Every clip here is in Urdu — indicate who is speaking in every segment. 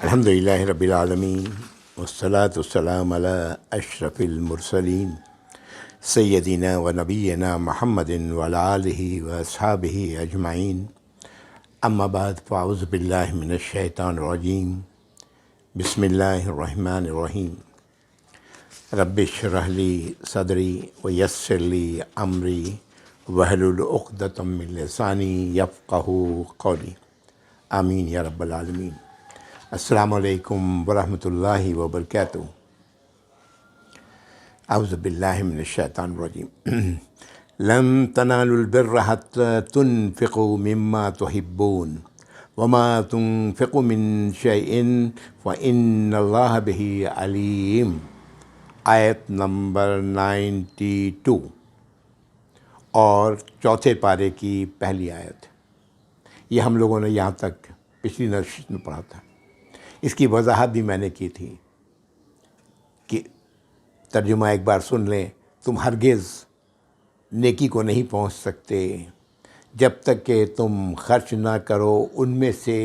Speaker 1: الحمدللہ رب العالمین والصلاة والسلام علی اشرف المرسلین سیدنا و نبینا محمد وعلی آلہ و اصحابہ اجمعین، اما بعد فاعوذ باللہ من الشیطان الرجیم، بسم اللہ الرحمن الرحیم۔ رب اشرح لی صدری ویسر لی امری واحلل عقدۃ من لسانی یفقہوا قولی، آمین یا رب العالمین۔ السلام علیکم ورحمۃ اللہ وبرکاتہ۔ اعوذ باللہ من الشیطان الرجیم۔ لن تنالوا البر حتى تنفقوا مما تحبون وما تنفقوا من شيء فإن الله به علیم۔ آیت نمبر 92 اور چوتھے پارے کی پہلی آیت۔ یہ ہم لوگوں نے یہاں تک پچھلی نشست میں پڑھا تھا۔ اس کی وضاحت بھی میں نے کی تھی کہ ترجمہ ایک بار سن لیں۔ تم ہرگز نیکی کو نہیں پہنچ سکتے جب تک کہ تم خرچ نہ کرو ان میں سے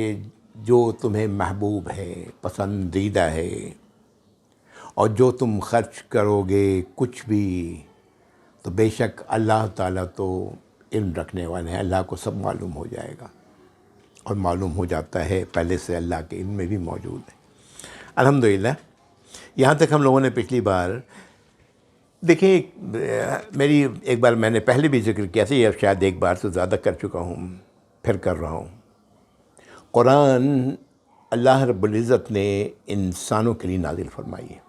Speaker 1: جو تمہیں محبوب ہے، پسندیدہ ہے، اور جو تم خرچ کرو گے کچھ بھی تو بے شک اللہ تعالیٰ تو علم رکھنے والے ہیں، اللہ کو سب معلوم ہو جائے گا، اور معلوم ہو جاتا ہے، پہلے سے اللہ کے علم میں بھی موجود ہے۔ الحمدللہ یہاں تک ہم لوگوں نے پچھلی بار دیکھیں، میری ایک بار میں نے پہلے بھی ذکر کیا تھا، یہ اب شاید ایک بار سے زیادہ کر چکا ہوں، پھر کر رہا ہوں۔ قرآن اللہ رب العزت نے انسانوں کے لیے نازل فرمائی ہے۔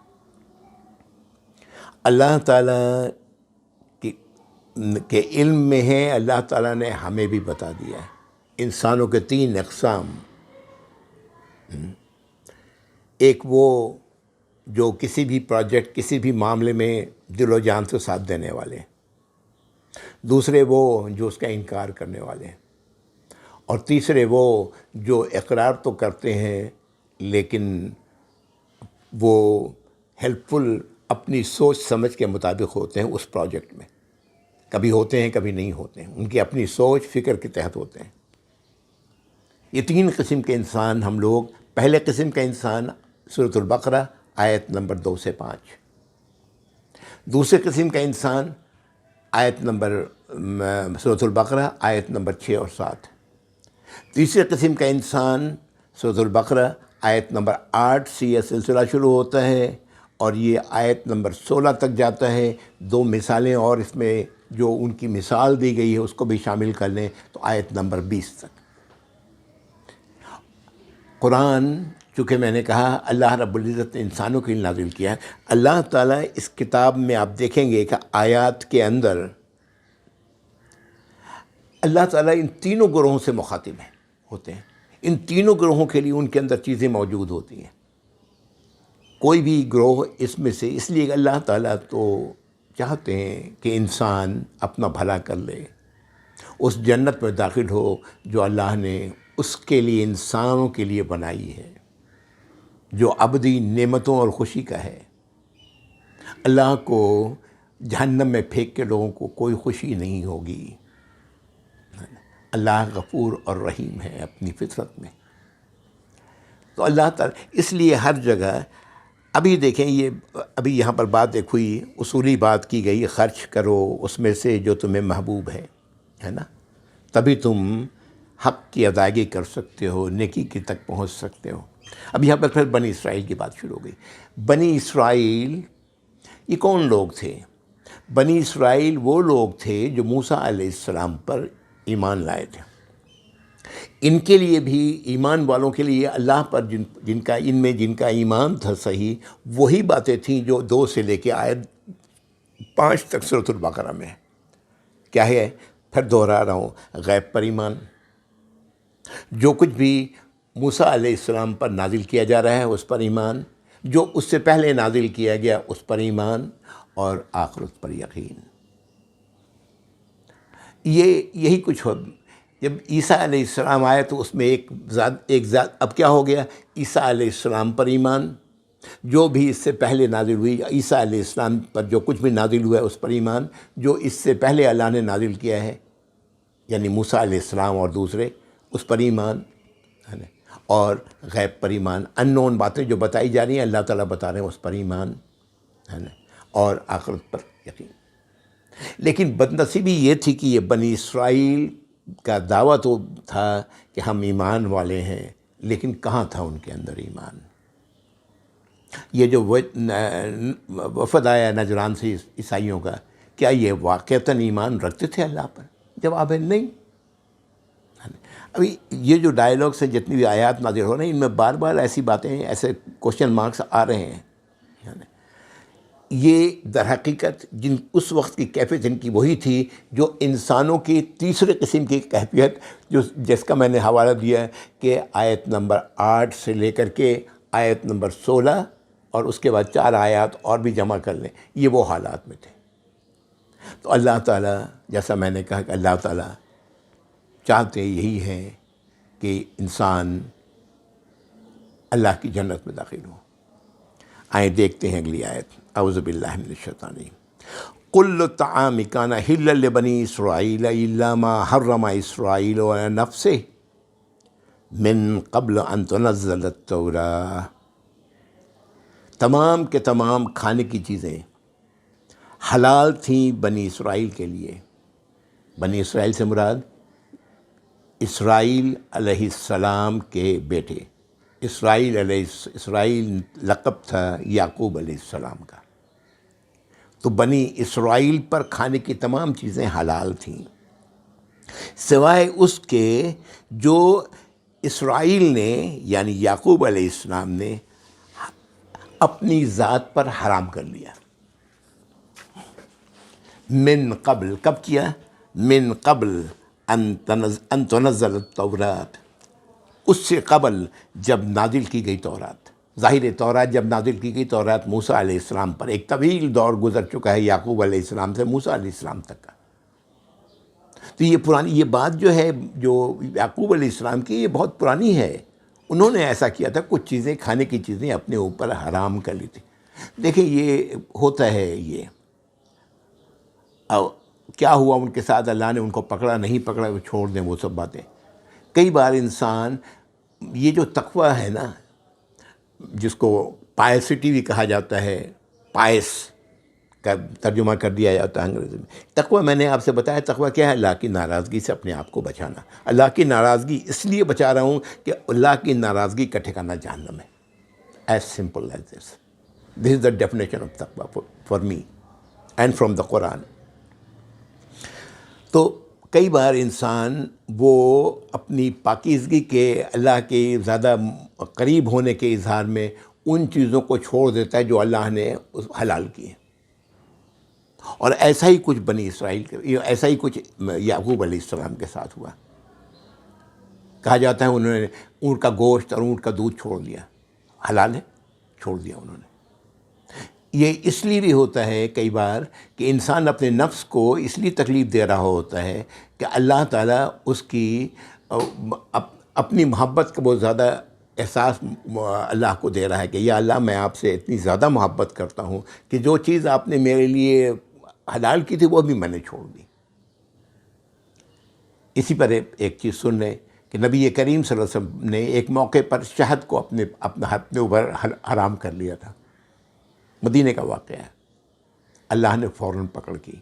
Speaker 1: اللہ تعالیٰ کے علم میں ہے، اللہ تعالیٰ نے ہمیں بھی بتا دیا ہے۔ انسانوں کے 3 اقسام، ایک وہ جو کسی بھی پروجیکٹ، کسی بھی معاملے میں دل و جان سے ساتھ دینے والے ہیں، دوسرے وہ جو اس کا انکار کرنے والے ہیں، اور تیسرے وہ جو اقرار تو کرتے ہیں لیکن وہ ہیلپ فل اپنی سوچ سمجھ کے مطابق ہوتے ہیں اس پروجیکٹ میں، کبھی ہوتے ہیں کبھی نہیں ہوتے ہیں، ان کی اپنی سوچ فکر کے تحت ہوتے ہیں۔ یہ 3 قسم کے انسان ہم لوگ۔ پہلے قسم کا انسان سورۃ البقرہ آیت نمبر 2 سے 5، دوسرے قسم کا انسان آیت نمبر سورۃ البقرہ آیت نمبر 6 اور 7، تیسرے قسم کا انسان سورۃ البقرہ آیت نمبر 8 سے یہ سلسلہ شروع ہوتا ہے اور یہ آیت نمبر 16 تک جاتا ہے۔ 2 مثالیں اور اس میں جو ان کی مثال دی گئی ہے اس کو بھی شامل کر لیں تو آیت نمبر 20 تک۔ قرآن، چونکہ میں نے کہا اللہ رب العزت نے انسانوں کے لیے نازل کیا ہے، اللہ تعالیٰ اس کتاب میں آپ دیکھیں گے کہ آیات کے اندر اللہ تعالیٰ ان تینوں گروہوں سے مخاطب ہوتے ہیں۔ ان تینوں گروہوں کے لیے ان کے اندر چیزیں موجود ہوتی ہیں۔ کوئی بھی گروہ اس میں سے، اس لیے اللہ تعالیٰ تو چاہتے ہیں کہ انسان اپنا بھلا کر لے، اس جنت میں داخل ہو جو اللہ نے اس کے لیے، انسانوں کے لیے بنائی ہے، جو ابدی نعمتوں اور خوشی کا ہے۔ اللہ کو جہنم میں پھینک کے لوگوں کو کوئی خوشی نہیں ہوگی۔ اللہ غفور اور رحیم ہے اپنی فطرت میں۔ تو اللہ تعالیٰ اس لیے ہر جگہ، ابھی دیکھیں یہ ابھی یہاں پر بات ایک ہوئی، اصولی بات کی گئی، خرچ کرو اس میں سے جو تمہیں محبوب ہے نا، تبھی تم حق کی ادائیگی کر سکتے ہو، نیکی کی تک پہنچ سکتے ہو۔ اب یہاں پر پھر بنی اسرائیل کی بات شروع ہو گئی۔ بنی اسرائیل یہ کون لوگ تھے؟ بنی اسرائیل وہ لوگ تھے جو موسیٰ علیہ السلام پر ایمان لائے تھے۔ ان کے لیے بھی، ایمان والوں کے لیے اللہ پر جن کا ایمان تھا صحیح، وہی باتیں تھیں جو 2 سے لے کے آیت 5 تک سورۃ البقرہ میں ہے۔ کیا ہے؟ پھر دوہرا رہا ہوں، غیب پر ایمان، جو کچھ بھی موسیٰ علیہ السلام پر نازل کیا جا رہا ہے اس پر ایمان، جو اس سے پہلے نازل کیا گیا اس پر ایمان، اور آخرت پر یقین۔ یہی کچھ ہو۔ جب عیسیٰ علیہ السلام آئے تو اس میں ایک ذات اب کیا ہو گیا؟ عیسیٰ علیہ السلام پر ایمان، جو بھی اس سے پہلے نازل ہوئی، عیسیٰ علیہ السلام پر جو کچھ بھی نازل ہوا ہے اس پر ایمان، جو اس سے پہلے اللہ نے نازل کیا ہے یعنی موسیٰ علیہ السلام اور دوسرے، اس پر ایمان ہے نا۔ اور غیب پر ایمان، ان نون باتیں جو بتائی جا رہی ہیں اللہ تعالیٰ بتا رہے ہیں اس پر ایمان ہے نا، اور آخرت پر یقین۔ لیکن بدنصیبی یہ تھی کہ یہ بنی اسرائیل کا دعویٰ تو تھا کہ ہم ایمان والے ہیں، لیکن کہاں تھا ان کے اندر ایمان؟ یہ جو وفد آیا نجران سے عیسائیوں کا، کیا یہ واقعتاً ایمان رکھتے تھے اللہ پر؟ جواب ہے نہیں۔ ابھی یہ جو ڈائیلاگس ہیں، جتنی بھی آیات نازل ہو رہے ہیں، ان میں بار بار ایسی باتیں، ایسے کوشچن مارکس آ رہے ہیں۔ یہ در حقیقت اس وقت کی کیفیت جن کی وہی تھی جو انسانوں کی تیسرے قسم کی کیفیت، جس کا میں نے حوالہ دیا ہے کہ آیت نمبر 8 سے لے کر کے آیت نمبر 16 اور اس کے بعد 4 آیات اور بھی جمع کر لیں، یہ وہ حالات میں تھے۔ تو اللہ تعالیٰ، جیسا میں نے کہا کہ اللہ تعالیٰ چاہتے یہی ہے کہ انسان اللہ کی جنت میں داخل ہو۔ آئیں دیکھتے ہیں اگلی آیت، اعوذ باللہ من الشیطان الرجیم۔ کل الطعام کان حلا لبنی اسرائیل الا ما حرم اسرائیل علی نفسہ من قبل ان تنزل التوراۃ۔ تمام کے تمام کھانے کی چیزیں حلال تھیں بنی اسرائیل کے لیے۔ بنی اسرائیل سے مراد اسرائیل علیہ السلام کے بیٹے، اسرائیل لقب تھا یعقوب علیہ السلام کا۔ تو بنی اسرائیل پر کھانے کی تمام چیزیں حلال تھیں، سوائے اس کے جو اسرائیل نے یعنی یعقوب علیہ السلام نے اپنی ذات پر حرام کر لیا۔ من قبل، کب کیا؟ من قبل ان تنزل التوراۃ، اس سے قبل جب نازل کی گئی تورات۔ ظاہر تورات جب نازل کی گئی، تورات موسیٰ علیہ السلام پر، ایک طویل دور گزر چکا ہے یعقوب علیہ السلام سے موسیٰ علیہ السلام تک کا۔ تو یہ پرانی، یہ بات جو ہے جو یعقوب علیہ السلام کی، یہ بہت پرانی ہے۔ انہوں نے ایسا کیا تھا، کچھ چیزیں، کھانے کی چیزیں اپنے اوپر حرام کر لی تھی۔ دیکھیں یہ ہوتا ہے، یہ کیا ہوا ان کے ساتھ، اللہ نے ان کو پکڑا نہیں پکڑا، وہ چھوڑ دیں وہ سب باتیں۔ کئی بار انسان، یہ جو تقویٰ ہے نا، جس کو پائسٹی بھی کہا جاتا ہے، پائس کا ترجمہ کر دیا جاتا ہے انگریزی میں۔ تقویٰ میں نے آپ سے بتایا، تقویٰ کیا ہے؟ اللہ کی ناراضگی سے اپنے آپ کو بچانا۔ اللہ کی ناراضگی اس لیے بچا رہا ہوں کہ اللہ کی ناراضگی کا ٹھکانہ جہنم ہے۔ As simple as this, this is the definition of تقویٰ for me and from the Quran. تو کئی بار انسان وہ اپنی پاکیزگی کے، اللہ کے زیادہ قریب ہونے کے اظہار میں ان چیزوں کو چھوڑ دیتا ہے جو اللہ نے حلال کی ہیں۔ اور ایسا ہی کچھ بنی اسرائیل کے، ایسا ہی کچھ یعقوب علیہ السلام کے ساتھ ہوا۔ کہا جاتا ہے انہوں نے اونٹ کا گوشت اور اونٹ کا دودھ چھوڑ دیا، حلال ہے، چھوڑ دیا انہوں نے۔ یہ اس لیے بھی ہوتا ہے کئی بار کہ انسان اپنے نفس کو اس لیے تکلیف دے رہا ہوتا ہے کہ اللہ تعالیٰ اس کی اپنی محبت کا بہت زیادہ احساس اللہ کو دے رہا ہے کہ یا اللہ، میں آپ سے اتنی زیادہ محبت کرتا ہوں کہ جو چیز آپ نے میرے لیے حلال کی تھی وہ بھی میں نے چھوڑ دی۔ اسی پر ایک چیز سن لیں کہ نبی کریم صلی اللہ علیہ وسلم نے ایک موقع پر شہد کو اپنے اوپر حرام کر لیا تھا، مدینے کا واقعہ ہے۔ اللہ نے فوراً پکڑ کی،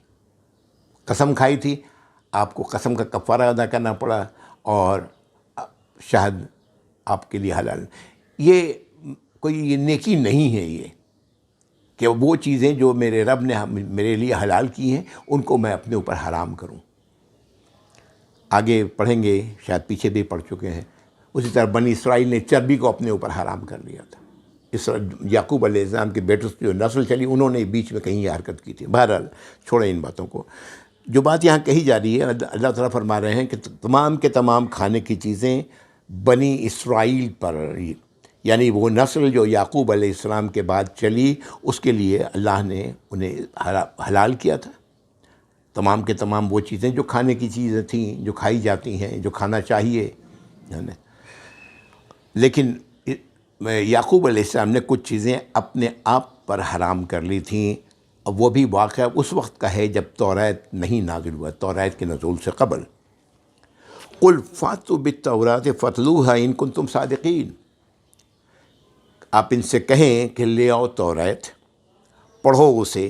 Speaker 1: قسم کھائی تھی، آپ کو قسم کا کفارہ ادا کرنا پڑا، اور شہد آپ کے لیے حلال۔ یہ کوئی نیکی نہیں ہے یہ کہ وہ چیزیں جو میرے رب نے میرے لیے حلال کی ہیں ان کو میں اپنے اوپر حرام کروں۔ آگے پڑھیں گے، شاید پیچھے بھی پڑھ چکے ہیں۔ اسی طرح بنی اسرائیل نے چربی کو اپنے اوپر حرام کر لیا تھا۔ یعقوب علیہ السلام کے بیٹوں سے جو نسل چلی، انہوں نے بیچ میں کہیں یہ حرکت کی تھی۔ بہرحال چھوڑیں ان باتوں کو۔ جو بات یہاں کہی جا رہی ہے، اللہ تعالیٰ فرما رہے ہیں کہ تمام کے تمام کھانے کی چیزیں بنی اسرائیل پر، یعنی وہ نسل جو یعقوب علیہ السلام کے بعد چلی، اس کے لیے اللہ نے انہیں حلال کیا تھا۔ تمام کے تمام وہ چیزیں جو کھانے کی چیزیں تھیں، جو کھائی جاتی ہیں، جو کھانا چاہیے۔ لیکن یعقوب علیہ السلام نے کچھ چیزیں اپنے آپ پر حرام کر لی تھیں، اور وہ بھی واقعہ اس وقت کا ہے جب توریت نہیں نازل ہوا، توریت کے نزول سے قبل۔ قل فاتوا بالتورات فتلوها ان کنتم صادقین، آپ ان سے کہیں کہ لے آؤ توریت، پڑھو اسے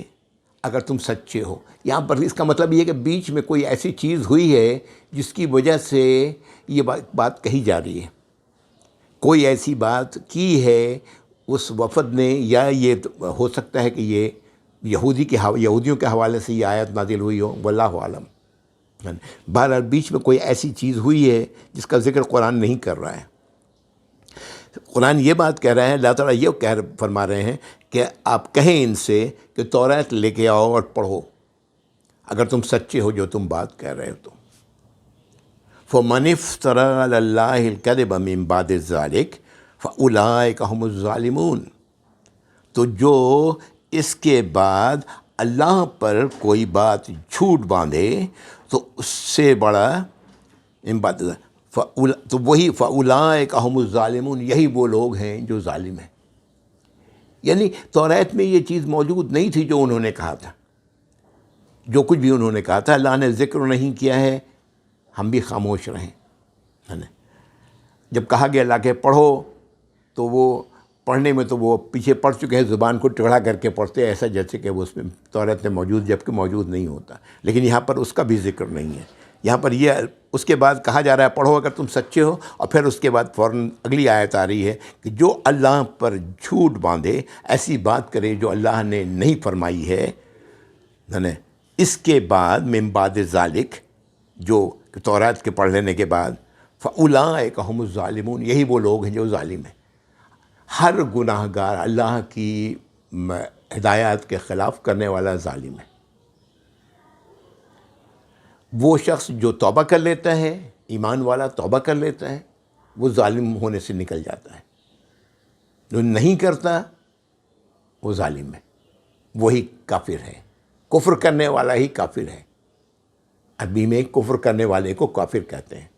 Speaker 1: اگر تم سچے ہو۔ یہاں پر اس کا مطلب یہ ہے کہ بیچ میں کوئی ایسی چیز ہوئی ہے جس کی وجہ سے یہ بات کہی جا رہی ہے، کوئی ایسی بات کی ہے اس وفد نے، یا یہ ہو سکتا ہے کہ یہ یہودیوں کے حوالے سے یہ آیت نازل ہوئی ہو، واللہ عالم۔ بہرحال بیچ میں کوئی ایسی چیز ہوئی ہے جس کا ذکر قرآن نہیں کر رہا ہے۔ قرآن یہ بات کہہ رہا ہے، اللہ تعالیٰ یہ فرما رہے ہیں کہ آپ کہیں ان سے کہ توریت لے کے آؤ اور پڑھو اگر تم سچے ہو جو تم بات کہہ رہے ہو تو۔ فَمَنِ افْتَرَىٰ عَلَى اللَّهِ الْكَذِبَ مِن بَعْدِ ذَلِكَ فَأُولَٰئِكَ هُمُ الظَّالِمُونَ، تو جو اس کے بعد اللہ پر کوئی بات جھوٹ باندھے تو اس سے بڑا تو وہی فَأُولَٰئِكَ هُمُ الظَّالِمُونَ، یہی وہ لوگ ہیں جو ظالم ہیں۔ یعنی توریت میں یہ چیز موجود نہیں تھی جو انہوں نے کہا تھا، جو کچھ بھی انہوں نے کہا تھا اللہ نے ذکر نہیں کیا ہے، ہم بھی خاموش رہیں، ہے نا۔ جب کہا گیا اللہ کے پڑھو تو وہ پڑھنے میں تو وہ پیچھے پڑھ چکے ہیں، زبان کو ٹیڑھا کر کے پڑھتے ہیں ایسا جیسے کہ وہ اس میں توریت میں موجود جبکہ موجود نہیں ہوتا، لیکن یہاں پر اس کا بھی ذکر نہیں ہے۔ یہاں پر یہ اس کے بعد کہا جا رہا ہے پڑھو اگر تم سچے ہو، اور پھر اس کے بعد فوراً اگلی آیت آ رہی ہے کہ جو اللہ پر جھوٹ باندھے، ایسی بات کرے جو اللہ نے نہیں فرمائی ہے، اس کے بعد من بعد ذالک، جو توریت کے پڑھ لینے کے بعد، فَأُولَٰئِكَ هُمُ الظَّالِمُونَ، یہی وہ لوگ ہیں جو ظالم ہیں۔ ہر گناہ گار اللہ کی ہدایات کے خلاف کرنے والا ظالم ہے۔ وہ شخص جو توبہ کر لیتا ہے، ایمان والا توبہ کر لیتا ہے، وہ ظالم ہونے سے نکل جاتا ہے۔ جو نہیں کرتا وہ ظالم ہے، وہی کافر ہے۔ کفر کرنے والا ہی کافر ہے۔ عربی میں کفر کرنے والے کو کافر کہتے ہیں۔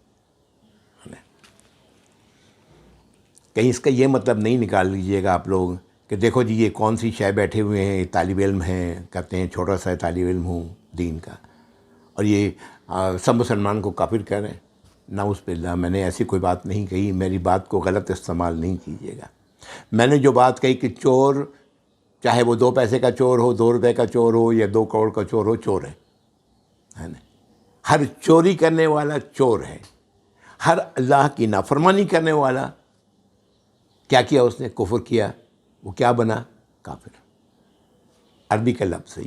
Speaker 1: کہیں اس کا یہ مطلب نہیں نکال لیجئے گا آپ لوگ کہ دیکھو جی یہ کون سی شے بیٹھے ہوئے ہیں، طالب علم ہیں، کہتے ہیں چھوٹا سا طالب علم ہوں دین کا، اور یہ سب مسلمان کو کافر کہہ رہے ہیں۔ نعوذ باللہ، میں نے ایسی کوئی بات نہیں کہی، میری بات کو غلط استعمال نہیں کیجیے گا۔ میں نے جو بات کہی کہ چور، چاہے وہ 2 پیسے کا چور ہو، 2 روپے کا چور ہو، یا 2 کروڑ کا چور ہو، چور ہے نا۔ ہر چوری کرنے والا چور ہے۔ ہر اللہ کی نافرمانی کرنے والا کیا کیا اس نے؟ کفر کیا، وہ کیا بنا؟ کافر۔ عربی کا لفظ ہے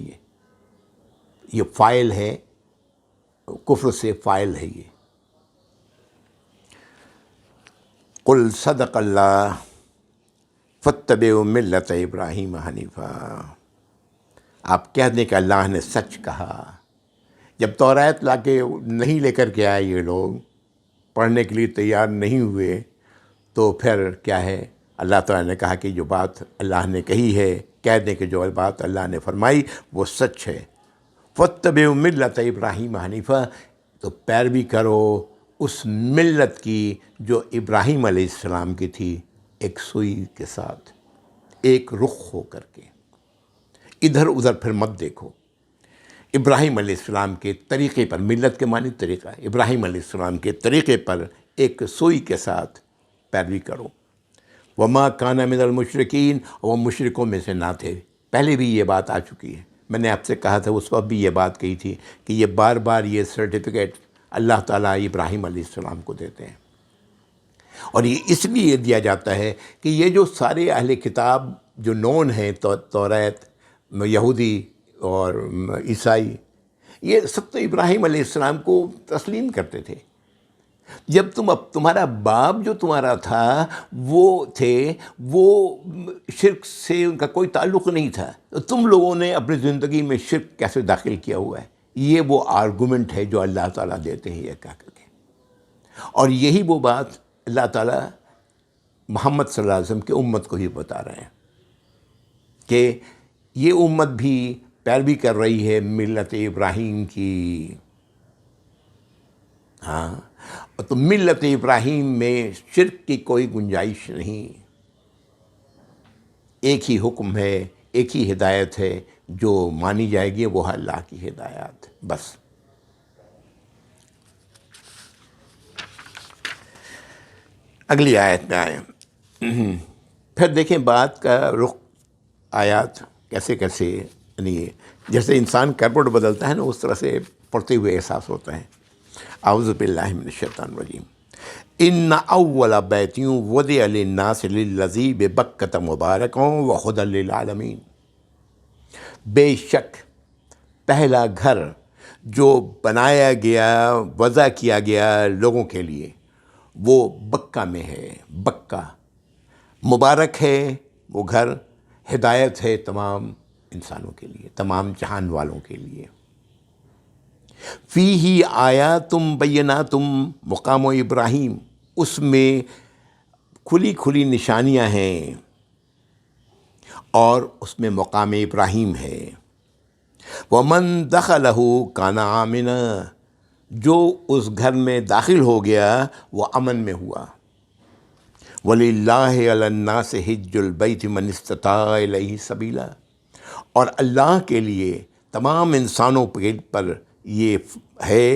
Speaker 1: یہ فاعل ہے، کفر سے فاعل ہے یہ۔ قل صدق اللہ فاتبعوا ملت ابراہیم حنیفا، آپ کہہ دیں کہ اللہ نے سچ کہا۔ جب توریت لا کے نہیں لے کر کے آئے یہ لوگ، پڑھنے کے لیے تیار نہیں ہوئے، تو پھر کیا ہے؟ اللہ تعالیٰ نے کہا کہ جو بات اللہ نے کہی ہے، کہہ دیں کہ جو بات اللہ نے فرمائی وہ سچ ہے۔ فاتبعوا ملت ابراہیم حنیفا، تو پیروی کرو اس ملت کی جو ابراہیم علیہ السلام کی تھی، ایک سوئی کے ساتھ، ایک رخ ہو کر کے، ادھر ادھر پھر مت دیکھو۔ ابراہیم علیہ السلام کے طریقے پر، ملت کے معنی طریقہ، ابراہیم علیہ السلام کے طریقے پر ایک سوئی کے ساتھ پیروی کرو۔ وما کان من المشرکین، وہ مشرکوں میں سے نہ تھے۔ پہلے بھی یہ بات آ چکی ہے، میں نے آپ سے کہا تھا اس وقت بھی یہ بات کہی تھی کہ یہ بار بار یہ سرٹیفکیٹ اللہ تعالیٰ ابراہیم علیہ السلام کو دیتے ہیں، اور یہ اس لیے دیا جاتا ہے کہ یہ جو سارے اہل کتاب جو نون ہیں، توریت، یہودی اور عیسائی، یہ سب تو ابراہیم علیہ السلام کو تسلیم کرتے تھے۔ جب تمہارا باپ جو تمہارا تھا وہ تھے، وہ شرک سے ان کا کوئی تعلق نہیں تھا، تو تم لوگوں نے اپنی زندگی میں شرک کیسے داخل کیا ہوا ہے؟ یہ وہ آرگومنٹ ہے جو اللہ تعالیٰ دیتے ہیں یہ کہہ کر کے، اور یہی وہ بات اللہ تعالیٰ محمد صلی اللہ علیہ وسلم کی امت کو ہی بتا رہے ہیں کہ یہ امت بھی پیروی کر رہی ہے ملت ابراہیم کی۔ ہاں، تو ملت ابراہیم میں شرک کی کوئی گنجائش نہیں، ایک ہی حکم ہے، ایک ہی ہدایت ہے جو مانی جائے گی، وہ ہے اللہ کی ہدایات، بس۔ اگلی آیت میں آئیں. پھر دیکھیں بات کا رخ آیات کیسے کیسے، یعنی جیسے انسان کربٹ بدلتا ہے نا اس طرح سے پڑھتے ہوئے احساس ہوتا ہے. اعوذ باللہ من الشیطان الرجیم. ان اول بیت وضع للناس للذی ببکۃ مبارکا وہدی للعالمین. بے شک پہلا گھر جو بنایا گیا، وضع کیا گیا لوگوں کے لیے، وہ بکہ میں ہے. بکہ مبارک ہے وہ گھر، ہدایت ہے تمام انسانوں کے لیے، تمام جہان والوں کے لیے. فیہ آیاتم بیناتم مقام ابراہیم. اس میں کھلی کھلی نشانیاں ہیں اور اس میں مقام ابراہیم ہے. ومن دخلہ کان آمنا. جو اس گھر میں داخل ہو گیا وہ امن میں ہوا. وَلِلَّهِ عَلَى النَّاسِ حِجُّ الْبَيْتِ مَنِ اسْتَطَاعَ إِلَيْهِ سَبِيلًا. اور اللہ کے لیے تمام انسانوں پر یہ ہے،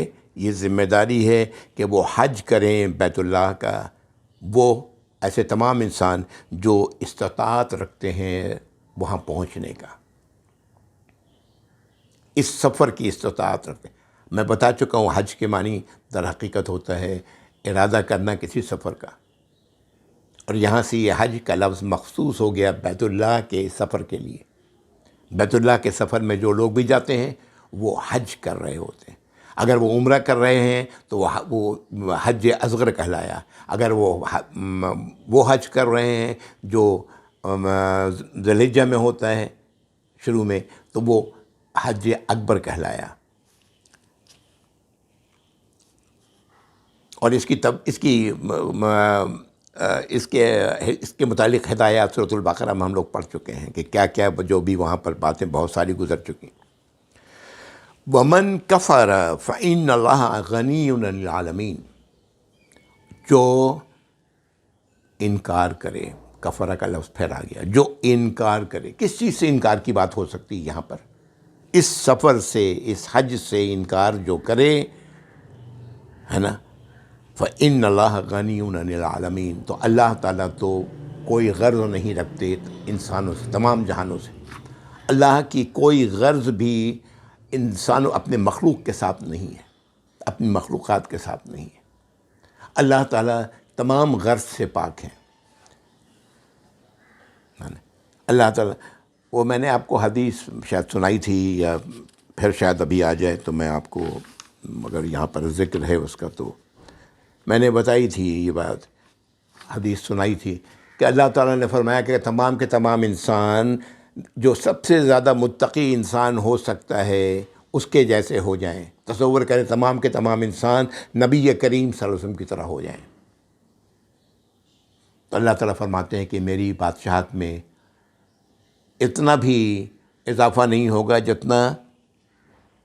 Speaker 1: یہ ذمہ داری ہے کہ وہ حج کریں بیت اللہ کا. وہ ایسے تمام انسان جو استطاعت رکھتے ہیں وہاں پہنچنے کا، اس سفر کی استطاعت رکھتے ہیں. میں بتا چکا ہوں حج کے معنی در حقیقت ہوتا ہے ارادہ کرنا کسی سفر کا، اور یہاں سے یہ حج کا لفظ مخصوص ہو گیا بیت اللہ کے سفر کے لیے. بیت اللہ کے سفر میں جو لوگ بھی جاتے ہیں وہ حج کر رہے ہوتے ہیں. اگر وہ عمرہ کر رہے ہیں تو وہ حج اصغر کہلایا. اگر وہ حج کر رہے ہیں جو ذی الحجہ میں ہوتا ہے شروع میں، تو وہ حج اکبر کہلایا. اور اس کے متعلق ہدایات سورۃ البقرہ میں ہم لوگ پڑھ چکے ہیں کہ کیا کیا جو بھی وہاں پر باتیں بہت ساری گزر چکی. وَمَن كَفَرَ فَإِنَّ اللَّهَ غَنِيٌّ عَنِ الْعَالَمِينَ. جو انکار کرے، کفرہ کا لفظ پھر آ گیا، جو انکار کرے. کس چیز سے انکار کی بات ہو سکتی ہے یہاں پر؟ اس سفر سے، اس حج سے انکار جو کرے ہے نا، فَإِنَّ اللَّهَ غَنِيٌّ عَنِ الْعَالَمِينَ. تو اللہ تعالیٰ تو کوئی غرض نہیں رکھتے انسانوں سے، تمام جہانوں سے. اللہ کی کوئی غرض بھی انسانوں اپنے مخلوق کے ساتھ نہیں ہے، اپنی مخلوقات کے ساتھ نہیں ہے. اللہ تعالیٰ تمام غرض سے پاک ہیں. اللہ تعالیٰ، وہ میں نے آپ کو حدیث شاید سنائی تھی یا پھر شاید ابھی آ جائے تو میں آپ کو، اگر یہاں پر ذکر ہے اس کا تو میں نے بتائی تھی یہ بات، حدیث سنائی تھی کہ اللہ تعالیٰ نے فرمایا کہ تمام کے تمام انسان جو سب سے زیادہ متقی انسان ہو سکتا ہے اس کے جیسے ہو جائیں. تصور کریں تمام کے تمام انسان نبی کریم صلی اللہ علیہ وسلم کی طرح ہو جائیں. تو اللہ تعالیٰ فرماتے ہیں کہ میری بادشاہت میں اتنا بھی اضافہ نہیں ہوگا جتنا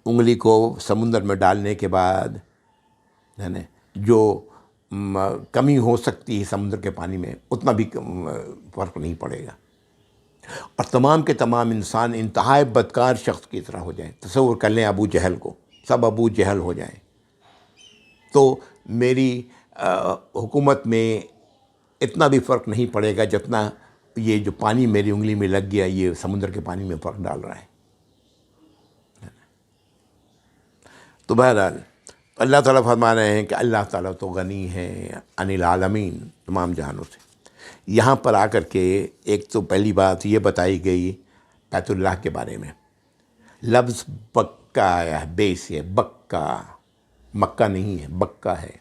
Speaker 1: انگلی کو سمندر میں ڈالنے کے بعد ہے نا جو کمی ہو سکتی ہے سمندر کے پانی میں، اتنا بھی فرق نہیں پڑے گا. اور تمام کے تمام انسان انتہائی بدکار شخص کی طرح ہو جائیں. تصور کر لیں ابو جہل کو، سب ابو جہل ہو جائیں تو میری حکومت میں اتنا بھی فرق نہیں پڑے گا جتنا یہ جو پانی میری انگلی میں لگ گیا یہ سمندر کے پانی میں فرق ڈال رہا ہے. تو بہرحال اللہ تعالیٰ فرما رہے ہیں کہ اللہ تعالیٰ تو غنی ہے عن العالمین، تمام جہانوں سے. یہاں پر آ کر کے ایک تو پہلی بات یہ بتائی گئی بیت اللہ کے بارے میں، لفظ بکہ آیا ہے، بے سے بکہ، مکہ نہیں ہے بکہ ہے.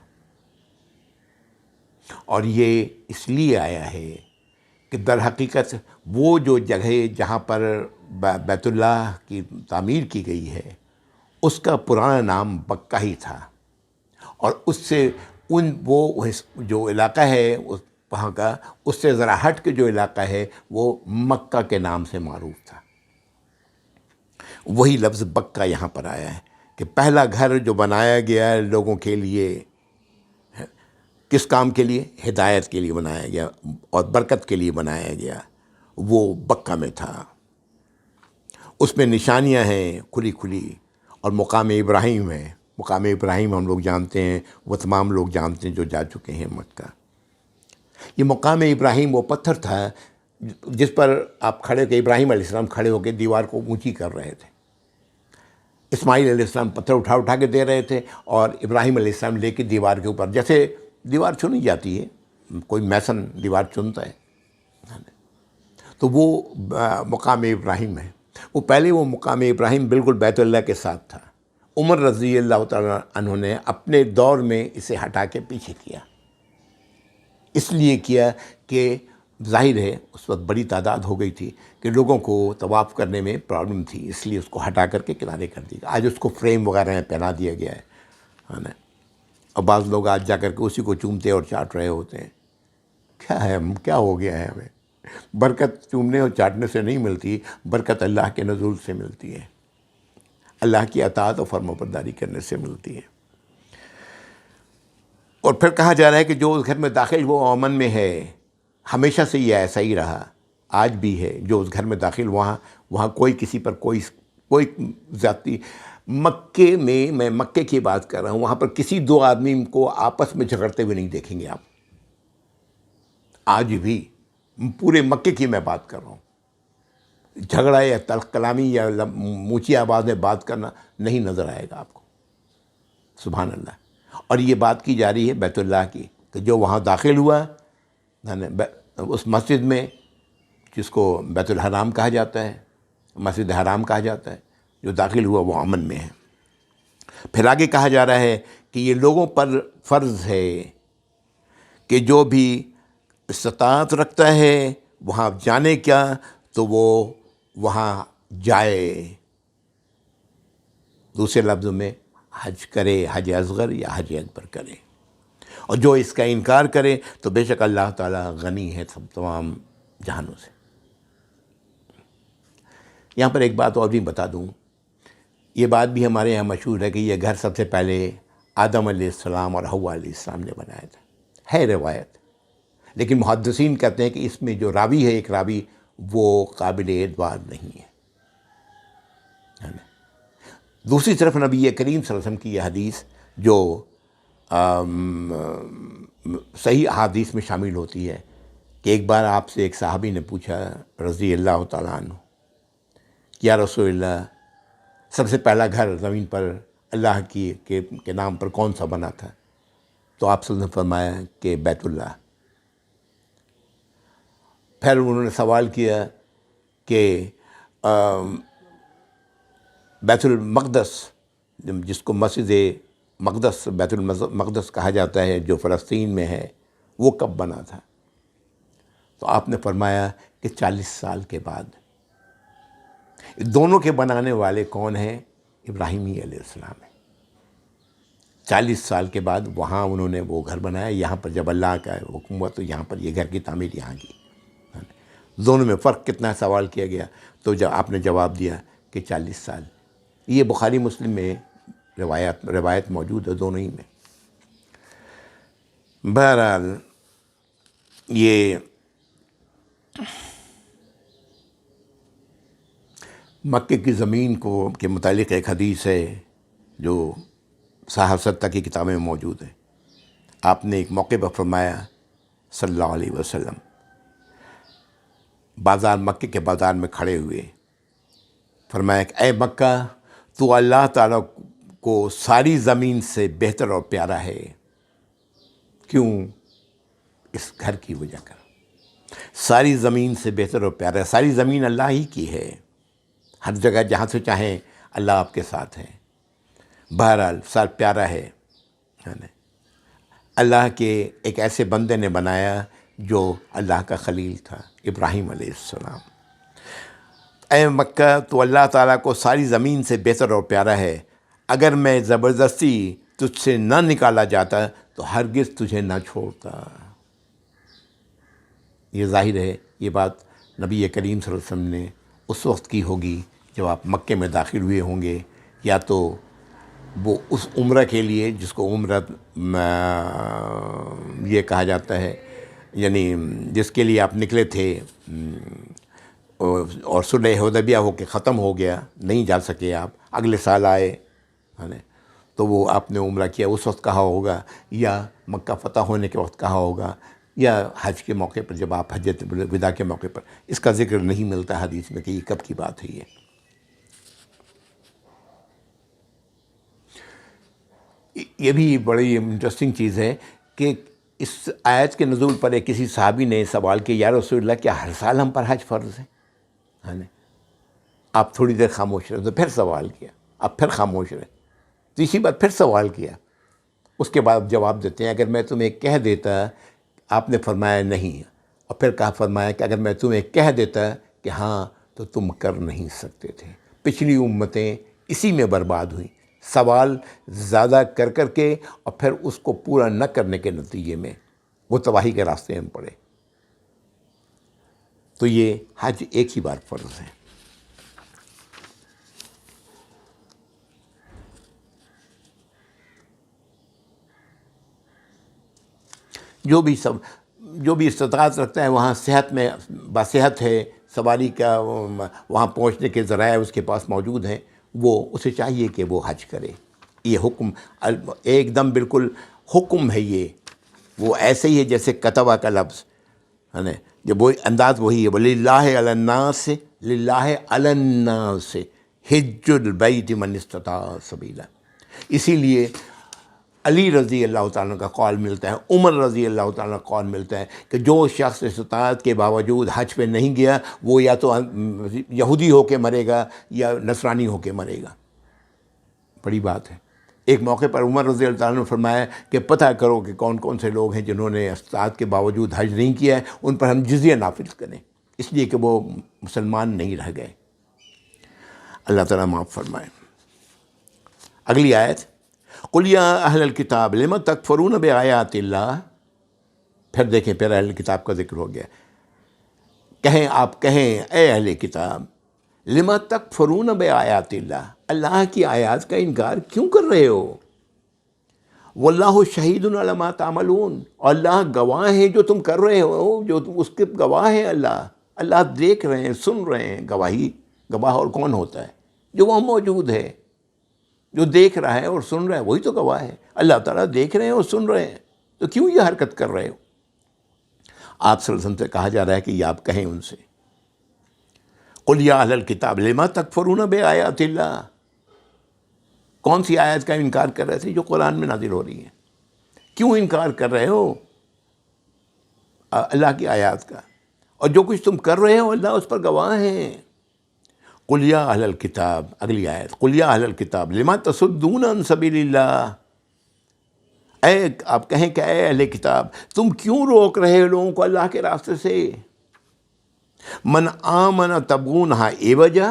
Speaker 1: اور یہ اس لیے آیا ہے کہ در حقیقت وہ جو جگہ جہاں پر بیت اللہ کی تعمیر کی گئی ہے اس کا پرانا نام بکہ ہی تھا، اور اس سے وہ جو علاقہ ہے وہاں کا، اس سے ذرا ہٹ کے جو علاقہ ہے وہ مکہ کے نام سے معروف تھا. وہی لفظ بکہ یہاں پر آیا ہے کہ پہلا گھر جو بنایا گیا لوگوں کے لیے، کس کام کے لیے؟ ہدایت کے لیے بنایا گیا اور برکت کے لیے بنایا گیا، وہ بکہ میں تھا. اس میں نشانیاں ہیں کھلی کھلی، اور مقام ابراہیم ہے. مقام ابراہیم ہم لوگ جانتے ہیں، وہ تمام لوگ جانتے ہیں جو جا چکے ہیں مکہ. یہ مقام ابراہیم وہ پتھر تھا جس پر آپ کھڑے ہو کے ابراہیم علیہ السلام کھڑے ہو کے دیوار کو اونچی کر رہے تھے. اسماعیل علیہ السلام پتھر اٹھا اٹھا کے دے رہے تھے اور ابراہیم علیہ السلام لے کے دیوار کے اوپر، جیسے دیوار چنی جاتی ہے، کوئی میسن دیوار چنتا ہے، تو وہ مقام ابراہیم ہے. وہ مقام ابراہیم بالکل بیت اللہ کے ساتھ تھا. عمر رضی اللہ تعالیٰ عنہ نے اپنے دور میں اسے ہٹا کے پیچھے کیا. اس لیے کیا کہ ظاہر ہے اس وقت بڑی تعداد ہو گئی تھی کہ لوگوں کو طواف کرنے میں پرابلم تھی، اس لیے اس کو ہٹا کر کے کنارے کر دیا. آج اس کو فریم وغیرہ میں پہنا دیا گیا ہے نا. اور بعض لوگ آج جا کر کے اسی کو چومتے اور چاٹ رہے ہوتے ہیں. کیا ہو گیا ہے ہمیں؟ برکت چومنے اور چاٹنے سے نہیں ملتی، برکت اللہ کے نزول سے ملتی ہے، اللہ کی اطاعت و فرمانبرداری کرنے سے ملتی ہے. اور پھر کہا جا رہا ہے کہ جو اس گھر میں داخل وہ امن میں ہے. ہمیشہ سے یہ ایسا ہی رہا، آج بھی ہے. جو اس گھر میں داخل وہاں کوئی کسی پر کوئی ذاتی. میں مکے کی بات کر رہا ہوں، وہاں پر کسی دو آدمی کو آپس میں جھگڑتے ہوئے نہیں دیکھیں گے آپ. آج بھی پورے مکے کی میں بات کر رہا ہوں. جھگڑا یا تلخ کلامی یا اونچی آواز میں بات کرنا نہیں نظر آئے گا آپ کو. سبحان اللہ. اور یہ بات کی جا رہی ہے بیت اللہ کی، کہ جو وہاں داخل ہوا اس مسجد میں، جس کو بیت الحرام کہا جاتا ہے، مسجد حرام کہا جاتا ہے، جو داخل ہوا وہ امن میں ہے. پھر آگے کہا جا رہا ہے کہ یہ لوگوں پر فرض ہے کہ جو بھی استطاعت رکھتا ہے وہاں جانے کیا تو وہ وہاں جائے. دوسرے لفظوں میں حج کرے، حج اصغر یا حج اکبر کرے. اور جو اس کا انکار کرے تو بے شک اللہ تعالیٰ غنی ہے سب تمام جہانوں سے. یہاں پر ایک بات اور بھی بتا دوں، یہ بات بھی ہمارے یہاں مشہور ہے کہ یہ گھر سب سے پہلے آدم علیہ السلام اور حوا علیہ السلام نے بنایا تھا. ہے روایت، لیکن محدثین کہتے ہیں کہ اس میں جو راوی ہے، ایک راوی، وہ قابل اعتبار نہیں ہے. دوسری طرف نبی کریم صلی اللہ علیہ وسلم کی یہ حدیث جو صحیح احادیث میں شامل ہوتی ہے کہ ایک بار آپ سے ایک صحابی نے پوچھا رضی اللہ تعالیٰ عنہ، یا رسول اللہ، سب سے پہلا گھر زمین پر اللہ کے نام پر کون سا بنا تھا؟ تو آپ صلی اللہ علیہ وسلم نے فرمایا کہ بیت اللہ. پھر انہوں نے سوال کیا کہ بیت المقدس، جس کو مسجد مقدس، بیت المقدس کہا جاتا ہے، جو فلسطین میں ہے، وہ کب بنا تھا؟ تو آپ نے فرمایا کہ 40 سال کے بعد. دونوں کے بنانے والے کون ہیں؟ ابراہیم علیہ السلام ہے. 40 سال کے بعد وہاں انہوں نے وہ گھر بنایا. یہاں پر جب اللہ کا حکم ہوا تو یہاں پر یہ گھر کی تعمیر یہاں کی. دونوں میں فرق کتنا سوال کیا گیا تو جب آپ نے جواب دیا کہ 40 سال. یہ بخاری مسلم میں روایت موجود ہے دونوں ہی میں. بہرحال یہ مکے کی زمین کے متعلق ایک حدیث ہے جو صحاح ستہ کی کتابیں میں موجود ہے. آپ نے ایک موقع پر فرمایا صلی اللہ علیہ وسلم، مکے کے بازار میں کھڑے ہوئے، فرمایا کہ اے مکہ، تو اللہ تعالیٰ کو ساری زمین سے بہتر اور پیارا ہے. کیوں؟ اس گھر کی وجہ کر. ساری زمین سے بہتر اور پیارا ہے. ساری زمین اللہ ہی کی ہے. ہر جگہ جہاں سے چاہیں اللہ آپ کے ساتھ ہے. بہرحال سال پیارا ہے. اللہ کے ایک ایسے بندے نے بنایا جو اللہ کا خلیل تھا، ابراہیم علیہ السلام. اے مکہ، تو اللہ تعالیٰ کو ساری زمین سے بہتر اور پیارا ہے. اگر میں زبردستی تجھ سے نہ نکالا جاتا تو ہرگز تجھے نہ چھوڑتا. یہ ظاہر ہے یہ بات نبی کریم صلی اللہ علیہ وسلم نے اس وقت کی ہوگی جب آپ مکے میں داخل ہوئے ہوں گے، یا تو وہ اس عمرہ کے لیے جس کو عمرہ یہ کہا جاتا ہے، یعنی جس کے لیے آپ نکلے تھے اور صلح حدیبیہ ہو کے ختم ہو گیا، نہیں جا سکے آپ، اگلے سال آئے، تو وہ آپ نے عمرہ کیا، اس وقت کہا ہوگا، یا مکہ فتح ہونے کے وقت کہا ہوگا یا حج کے موقع پر جب آپ حجۃ الوداع کے موقع پر، اس کا ذکر نہیں ملتا حدیث میں کہ یہ کب کی بات ہے. یہ بھی بڑی انٹرسٹنگ چیز ہے کہ اس آیت کے نزول پر ایک کسی صحابی نے سوال کیا، یا رسول اللہ کیا ہر سال ہم پر حج فرض ہے؟ آپ تھوڑی دیر خاموش رہے تو پھر سوال کیا، آپ پھر خاموش رہے، تیسری بار پھر سوال کیا، اس کے بعد جواب دیتے ہیں اگر میں تمہیں کہہ دیتا، آپ نے فرمایا نہیں، اور پھر کہا فرمایا کہ اگر میں تمہیں کہہ دیتا کہ ہاں تو تم کر نہیں سکتے تھے. پچھلی امتیں اسی میں برباد ہوئیں، سوال زیادہ کر کر کے اور پھر اس کو پورا نہ کرنے کے نتیجے میں وہ تباہی کے راستے میں پڑے. تو یہ حج ایک ہی بار فرض ہے. جو بھی استطاعت رکھتا ہے وہاں صحت میں باصحت ہے، سواری کا وہاں پہنچنے کے ذرائع اس کے پاس موجود ہیں، وہ اسے چاہیے کہ وہ حج کرے. یہ حکم ایک دم بالکل حکم ہے. یہ وہ ایسے ہی ہے جیسے کتبہ کا لفظ ہے نا، جب وہ انداز وہی ہے. وَلِلَّهِ عَلَى النَّاسِ لِلَّهِ عَلَى النَّاسِ حِجُّ الْبَيْتِ مَنِ اسْتَطَاعَ سَبِيلًا. اسی لیے علی رضی اللہ تعالیٰ کا قول ملتا ہے، عمر رضی اللہ تعالیٰ کا قول ملتا ہے کہ جو شخص استطاعت کے باوجود حج پہ نہیں گیا وہ یا تو یہودی ہو کے مرے گا یا نصرانی ہو کے مرے گا. بڑی بات ہے. ایک موقع پر عمر رضی اللہ تعالیٰ نے فرمایا کہ پتہ کرو کہ کون کون سے لوگ ہیں جنہوں نے استطاعت کے باوجود حج نہیں کیا ہے، ان پر ہم جزیہ نافذ کریں، اس لیے کہ وہ مسلمان نہیں رہ گئے. اللہ تعالیٰ معاف فرمائے. اگلی آیت، قُلْ يَا أَهْلَ الْكِتَابِ لِمَ تَكْفُرُونَ بِآيَاتِ اللَّهِ. پھر دیکھیں پھر اہل کتاب کا ذکر ہو گیا. آپ کہیں اے اہل کتاب، لِمَ تَكْفُرُونَ بِآيَاتِ اللَّهِ، اللہ کی آیات کا انکار کیوں کر رہے ہو؟ وَاللَّهُ شَهِيدٌ عَلَى مَا تَعْمَلُونَ، اور اللہ گواہ ہے جو تم کر رہے ہو، جو اس کے گواہ ہے. اللہ دیکھ رہے ہیں، سن رہے ہیں. گواہ اور کون ہوتا ہے؟ جو وہاں موجود ہے، جو دیکھ رہا ہے اور سن رہا ہے وہی تو گواہ ہے. اللہ تعالیٰ دیکھ رہے ہیں اور سن رہے ہیں، تو کیوں یہ حرکت کر رہے ہو؟ آپ صلی اللہ علیہ وسلم سے کہا جا رہا ہے کہ یہ آپ کہیں ان سے، قُلْ يَا أَهْلَ الْكِتَابِ لِمَ تَكْفُرُونَ بِآيَاتِ اللَّهِ. کون سی آیت کا انکار کر رہے تھے جو قرآن میں نازل ہو رہی ہے؟ کیوں انکار کر رہے ہو اللہ کی آیات کا؟ اور جو کچھ تم کر رہے ہو اللہ اس پر گواہ ہیں. قُلْ يَا أَهْلَ الْكِتَابِ، اگلی آیت، قُلْ يَا أَهْلَ الْكِتَابِ لِمَ تَصُدُّونَ عَنْ سَبِيلِ اللَّهِ. آپ کہیں کہ اے اہل کتاب، تم کیوں روک رہے ہو لوگوں کو اللہ کے راستے سے؟ من آمن تبغونها عوجا،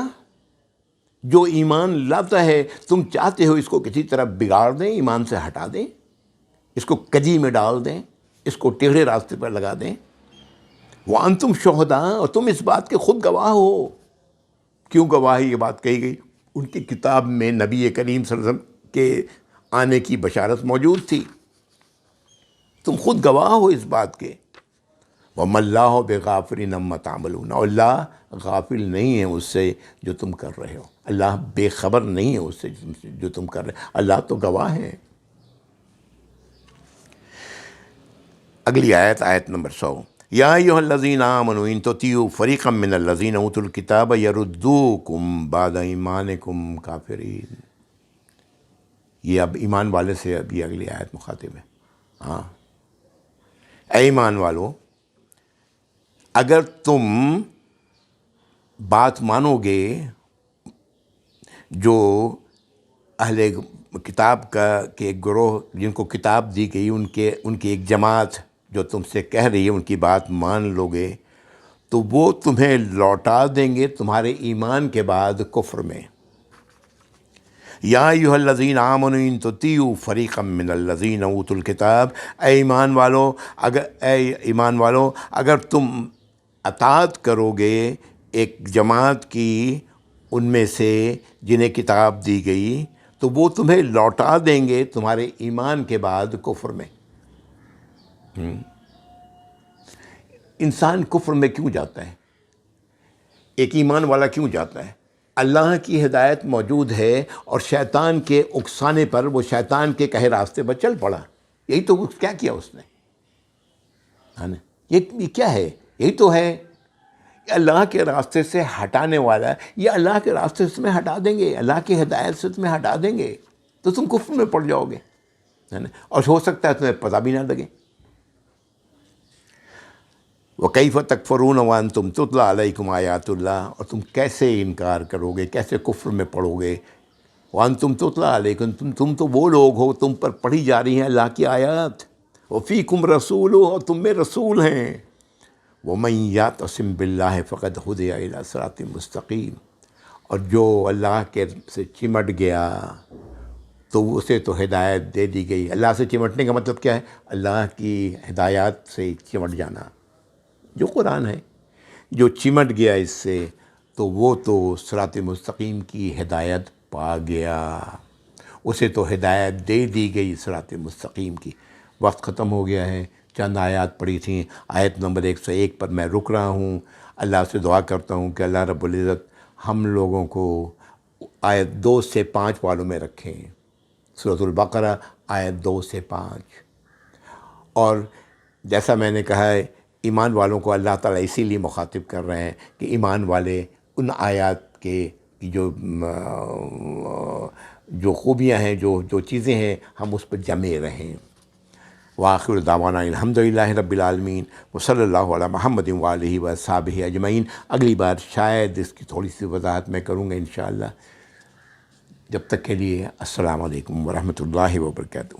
Speaker 1: جو ایمان لاتا ہے تم چاہتے ہو اس کو کسی طرح بگاڑ دیں، ایمان سے ہٹا دیں، اس کو کجی میں ڈال دیں، اس کو ٹیڑھے راستے پر لگا دیں. وَأَنْتُمْ شُهَدَاء، اور تم اس بات کے خود گواہ ہو. کیوں گواہ یہ بات کہی گئی؟ ان کی کتاب میں نبی کریم صلی اللہ علیہ وسلم کے آنے کی بشارت موجود تھی. تم خود گواہ ہو اس بات کے. وَمَا اللَّهُ بِغَافِلٍ عَمَّا تَعْمَلُونَ، اور اللہ غافل نہیں ہے اس سے جو تم کر رہے ہو. اللہ بے خبر نہیں ہے اس سے جو تم کر رہے ہو. اللہ تو گواہ ہے. اگلی آیت، آیت نمبر 100، یا ایھا الذین آمنوا ان تطیعوا فریقا من الذین اوتوا الکتاب یردوکم بعد ایمانکم کافرین. یہ اب ایمان والے سے اب یہ اگلی آیت مخاطب ہے. ہاں، اے ایمان والو، اگر تم بات مانو گے جو اہل کتاب کے ایک گروہ جن کو کتاب دی گئی ان کی ایک جماعت جو تم سے کہہ رہی ہے ان کی بات مان لو گے، تو وہ تمہیں لوٹا دیں گے تمہارے ایمان کے بعد کفر میں. یا ایھا الذین آمنوا ان تطیعوا فریقا من الذین اوتوا الکتاب، اے ایمان والو اگر تم اطاعت کرو گے ایک جماعت کی ان میں سے جنہیں کتاب دی گئی، تو وہ تمہیں لوٹا دیں گے تمہارے ایمان کے بعد کفر میں. انسان کفر میں کیوں جاتا ہے؟ ایک ایمان والا کیوں جاتا ہے؟ اللہ کی ہدایت موجود ہے اور شیطان کے اکسانے پر وہ شیطان کے کہے راستے پر چل پڑا. یہی تو کیا کیا اس نے؟ ہے نا. یہ کیا ہے؟ یہی تو ہے. یہ اللہ کے راستے سے ہٹانے والا ہے. یہ اللہ کے راستے سے تمہیں ہٹا دیں گے، اللہ کی ہدایت سے تمہیں ہٹا دیں گے تو تم کفر میں پڑ جاؤ گے، ہے نا. اور ہو سکتا ہے تمہیں پتہ بھی نہ لگے. وَكَيْفَ تَكْفُرُونَ وَأَنْتُمْ تُتْلَىٰ عَلَيْكُمْ آيَاتُ اللَّهِ، اور تم کیسے انکار کرو گے، کیسے کفر میں پڑو گے. وَأَنْتُمْ تُتْلَىٰ عَلَيْكُمْ، تم تو وہ لوگ ہو، تم پر پڑھی جا رہی ہیں اللہ کی آیات. وَفِيكُمْ رَسُولُهُ، اور تم میں رسول ہیں. وَمَن يَعْتَصِم بِاللَّهِ فَقَدْ هُدِيَ إِلَىٰ صِرَاطٍ مُسْتَقِيمٍ، اور جو اللہ کے سے چمٹ گیا تو اسے تو ہدایت دے دی گئی. اللہ سے چمٹنے کا مطلب کیا ہے؟ اللہ کی ہدایات سے چمٹ جانا، جو قرآن ہے. جو چمٹ گیا اس سے تو وہ تو صراط مستقیم کی ہدایت پا گیا، اسے تو ہدایت دے دی گئی صراط مستقیم کی. وقت ختم ہو گیا ہے. چند آیات پڑھی تھیں. آیت نمبر 101 پر میں رک رہا ہوں. اللہ سے دعا کرتا ہوں کہ اللہ رب العزت ہم لوگوں کو آیت 2 سے 5 والوں میں رکھیں. سورۃ البقرہ آیت 2 سے 5. اور جیسا میں نے کہا ہے، ایمان والوں کو اللہ تعالیٰ اسی لیے مخاطب کر رہے ہیں کہ ایمان والے ان آیات کے کی جو خوبیاں ہیں، جو چیزیں ہیں، ہم اس پر جمے رہیں. وآخر دعوانا الحمدللہ رب العالمین وصلی اللہ علی محمد وآلہ وصحبہ اجمعین. اگلی بار شاید اس کی تھوڑی سی وضاحت میں کروں گا انشاءاللہ. جب تک کے لیے السلام علیکم ورحمۃ اللہ وبرکاتہ.